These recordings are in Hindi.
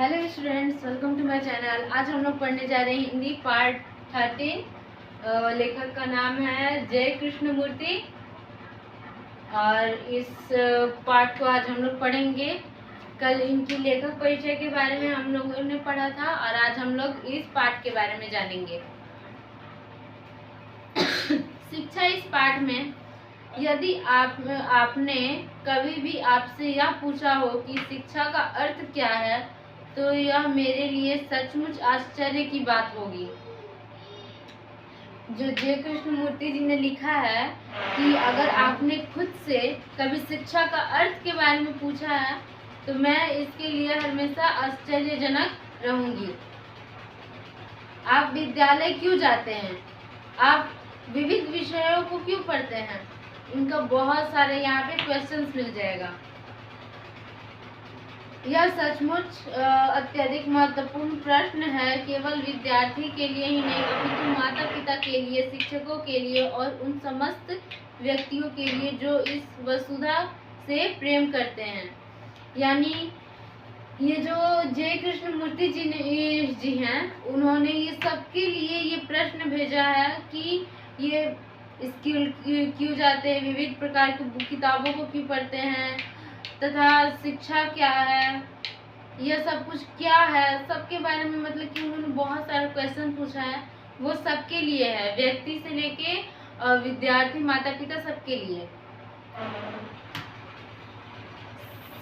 Hello students, welcome to my channel. आज हम लोग पढ़ने जा रहे हैं हिंदी पार्ट 13। लेखक का नाम है जय कृष्णमूर्ति और इस पार्ट को आज हम लोग पढ़ेंगे। कल इनकी लेखक परिचय के बारे में हम लोगों ने पढ़ा था और आज हम लोग इस पार्ट के बारे में जानेंगे। शिक्षा इस पाठ में यदि आपने कभी भी आपसे यह पूछा हो कि शिक्षा का अर्थ क्या है, तो यह मेरे लिए सचमुच आश्चर्य की बात होगी। जो जय कृष्णमूर्ति जी ने लिखा है कि अगर आपने खुद से कभी शिक्षा का अर्थ के बारे में पूछा है तो मैं इसके लिए हमेशा आश्चर्यजनक रहूंगी। आप विद्यालय क्यों जाते हैं? आप विविध विषयों को क्यों पढ़ते हैं? इनका बहुत सारे यहाँ पे क्वेश्चंस मिल जाएगा। यह सचमुच अत्यधिक महत्वपूर्ण प्रश्न है, केवल विद्यार्थी के लिए ही नहीं अपितु माता पिता के लिए, शिक्षकों के लिए और उन समस्त व्यक्तियों के लिए जो इस वसुधा से प्रेम करते हैं। यानी ये जो जय कृष्णमूर्ति जी हैं, उन्होंने ये सबके लिए ये प्रश्न भेजा है कि ये स्कूल क्यों जाते हैं, विविध प्रकार की किताबों को क्यों पढ़ते हैं, तथा शिक्षा क्या है, यह सब कुछ क्या है, सबके बारे में मतलब कि उन्होंने बहुत सारे क्वेश्चन पूछा है। वो सबके लिए है, व्यक्ति से लेके विद्यार्थी, माता पिता, सबके लिए।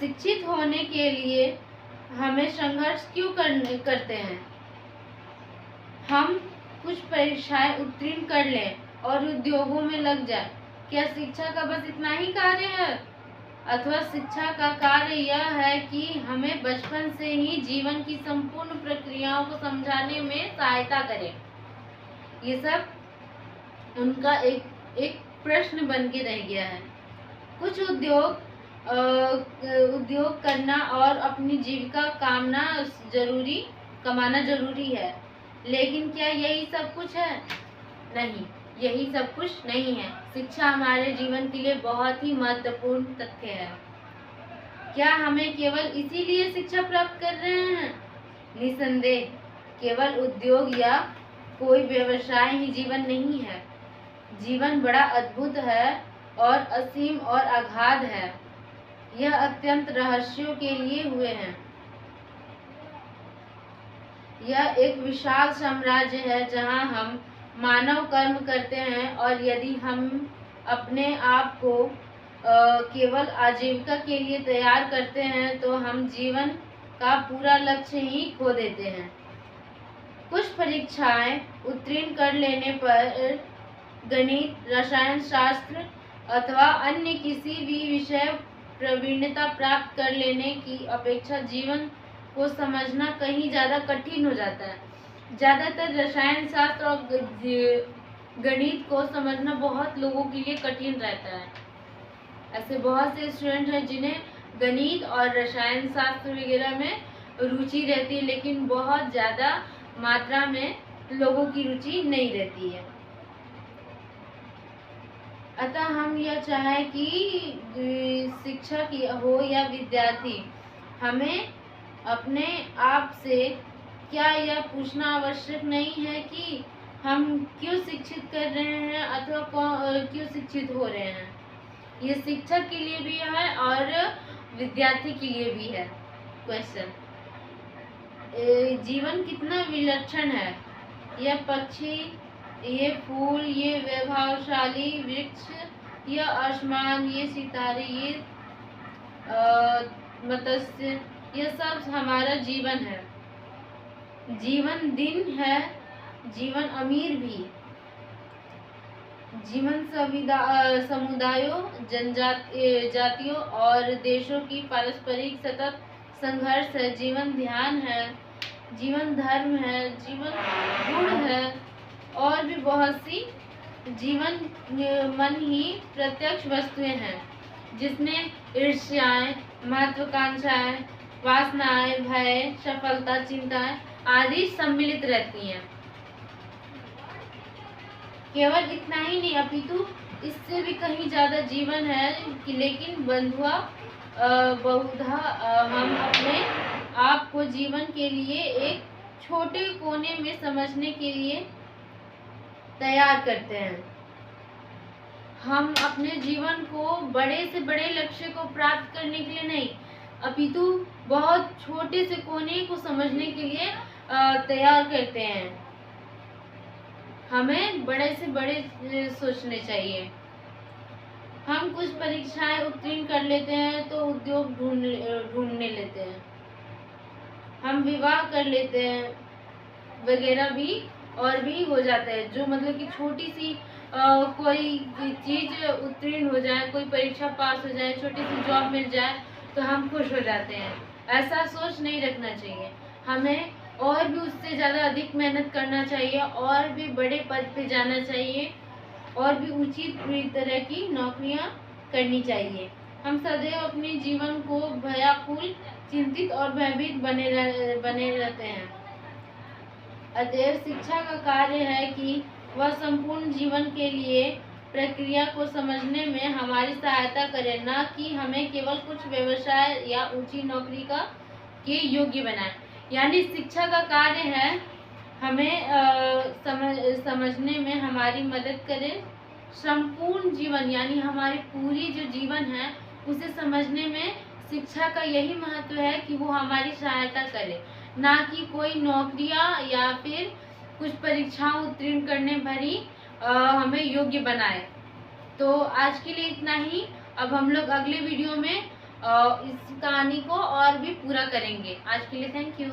शिक्षित होने के लिए हमें संघर्ष क्यों करते हैं? हम कुछ परीक्षाएं उत्तीर्ण कर लें और उद्योगों में लग जाए, क्या शिक्षा का बस इतना ही कार्य है? अथवा शिक्षा का कार्य यह है कि हमें बचपन से ही जीवन की संपूर्ण प्रक्रियाओं को समझाने में सहायता करे। ये सब उनका एक प्रश्न बन के रह गया है। कुछ उद्योग करना और अपनी जीविका कमाना जरूरी है, लेकिन क्या यही सब कुछ है? नहीं, यही सब कुछ नहीं है। शिक्षा हमारे जीवन के लिए बहुत ही महत्वपूर्ण तथ्य है। क्या हमें केवल इसीलिए शिक्षा प्राप्त कर रहे हैं? निसंदेह, केवल उद्योग या कोई व्यवसाय ही जीवन नहीं है। जीवन बड़ा अद्भुत है और असीम और अगाध है। यह अत्यंत रहस्यों के लिए हुए हैं। यह एक विशाल साम्राज्य है जहाँ हम मानव कर्म करते हैं, और यदि हम अपने आप को केवल आजीविका के लिए तैयार करते हैं तो हम जीवन का पूरा लक्ष्य ही खो देते हैं। कुछ परीक्षाएं उत्तीर्ण कर लेने पर गणित, रसायन शास्त्र अथवा अन्य किसी भी विषय प्रवीणता प्राप्त कर लेने की अपेक्षा जीवन को समझना कहीं ज़्यादा कठिन हो जाता है। ज़्यादातर रसायन शास्त्र और गणित को समझना बहुत लोगों के लिए कठिन रहता है। ऐसे बहुत से स्टूडेंट हैं जिन्हें गणित और रसायन शास्त्र वगैरह में रुचि रहती है, लेकिन बहुत ज़्यादा मात्रा में लोगों की रुचि नहीं रहती है। अतः हम यह चाहें कि शिक्षक हो या विद्यार्थी, हमें अपने आप से क्या यह पूछना आवश्यक नहीं है कि हम क्यों शिक्षित कर रहे हैं अथवा क्यों शिक्षित हो रहे हैं। ये शिक्षक के लिए भी है और विद्यार्थी के लिए भी है क्वेश्चन। जीवन कितना विलक्षण है। यह पक्षी, ये फूल, ये वैभवशाली वृक्ष, यह आसमान, ये सितारे, ये मत्स्य, यह सब हमारा जीवन है। जीवन दिन है, जीवन अमीर भी। जीवन समुदायों, जातियों और देशों की पारस्परिक सतत संघर्ष है। जीवन ध्यान है, जीवन धर्म है, जीवन गुण है और भी बहुत सी। जीवन मन ही प्रत्यक्ष वस्तुएं हैं जिसमें ईर्ष्याएं, महत्वाकांक्षाएं, वासनाएं, भय, सफलता, चिंताएं आदि सम्मिलित रहती हैं। केवल इतना ही नहीं अपितु इससे भी कहीं ज्यादा जीवन है, लेकिन बहुधा हम अपने आपको जीवन के लिए एक छोटे कोने में समझने के लिए तैयार करते हैं। हम अपने जीवन को बड़े से बड़े लक्ष्य को प्राप्त करने के लिए नहीं, अपितु बहुत छोटे से कोने को समझने के लिए तैयार करते हैं। हमें बड़े से बड़े सोचने चाहिए। हम कुछ परीक्षाएं उत्तीर्ण कर लेते हैं तो उद्योग ढूंढने लेते हैं, हम विवाह कर लेते हैं वगैरह भी और भी हो जाता है। जो मतलब कि छोटी सी कोई चीज उत्तीर्ण हो जाए, कोई परीक्षा पास हो जाए, छोटी सी जॉब मिल जाए तो हम खुश हो जाते हैं। ऐसा सोच नहीं रखना चाहिए। हमें और भी उससे ज़्यादा अधिक मेहनत करना चाहिए, और भी बड़े पद पे जाना चाहिए, और भी ऊंची तरह की नौकरियां करनी चाहिए। हम सदैव अपने जीवन को भयाकुल, चिंतित और भयभीत बने रहते हैं। अतएव शिक्षा का कार्य है कि वह संपूर्ण जीवन के लिए प्रक्रिया को समझने में हमारी सहायता करे, न कि हमें केवल कुछ व्यवसाय या ऊंची नौकरी के योग्य बनाए। यानी शिक्षा का कार्य है हमें समझने में हमारी मदद करे, संपूर्ण जीवन यानी हमारी पूरी जो जीवन है उसे समझने में शिक्षा का यही महत्व है कि वो हमारी सहायता करे, ना कि कोई नौकरियां या फिर कुछ परीक्षाओं उत्तीर्ण करने भरी हमें योग्य बनाए। तो आज के लिए इतना ही। अब हम लोग अगले वीडियो में इस कहानी को और भी पूरा करेंगे। आज के लिए थैंक यू।